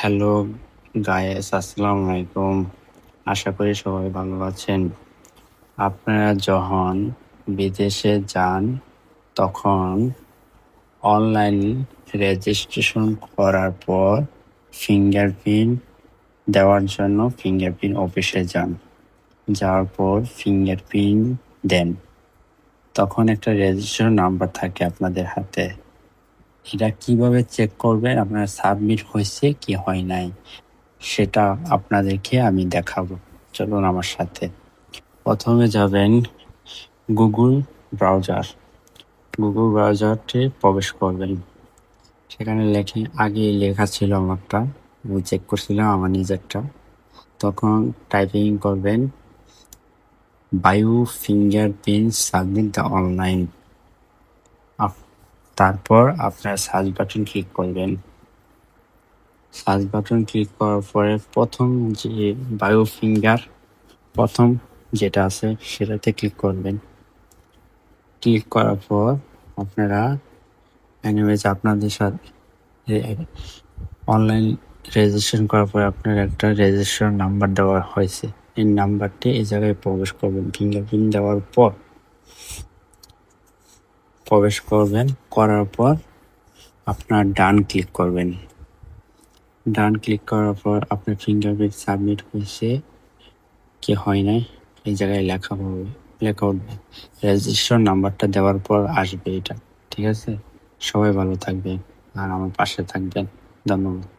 Hello guys, আসসালামু আলাইকুম। আশা করি সবাই ভালো আছেন। আপনারা যখন বিদেশে যান তখন অনলাইন রেজিস্ট্রেশন করার পর ফিঙ্গারপ্রিন্ট দেওয়ার জন্য ফিঙ্গারপ্রিন্ট অফিসে যান। যাওয়ার পর ফিঙ্গারপ্রিন্ট দেন, তখন একটা রেজিস্ট্রেশন নাম্বার থাকে আপনাদের হাতে। এটা কিভাবে চেক করবেন আপনার সাবমিট হয়েছে কি হয় নাই, সেটা আপনাদেরকে আমি দেখাবো। চলুন আমার সাথে। প্রথমে যাবেন গুগল ব্রাউজারটি প্রবেশ করবেন। সেখানে আগে লেখা ছিল আমারটা, আমি চেক করছিলাম আমার নিজেরটা। তখন টাইপিং করবেন bio fingerprint submit the online. তারপর আপনার সার্চ বাটন ক্লিক করবেন। সার্চ বাটন ক্লিক করার পরে প্রথম যে বায়ো ফিঙ্গার প্রথম যেটা আছে সেটাতে ক্লিক করবেন। ক্লিক করার পর আপনারা এনিওয়েজ আপনাদের সাথে অনলাইন রেজিস্ট্রেশন করার পর আপনার একটা রেজিস্ট্রেশন নাম্বার দেওয়া হয়েছে। এই নাম্বারটি এই জায়গায় প্রবেশ করবেন। ফিঙ্গারপ্রিন্ট দেওয়ার পর করার পর আপনার ডান ক্লিক করবেন। ডান ক্লিক করার পর আপনার ফিঙ্গারপ্রিন্ট সাবমিট হয়েছে কি হয় নাই এই জায়গায় লেখা উঠবে। রেজিস্ট্রেশন নাম্বারটা দেওয়ার পর আসবে এটা। ঠিক আছে, সবাই ভালো থাকবেন আর আমার পাশে থাকবেন। ধন্যবাদ।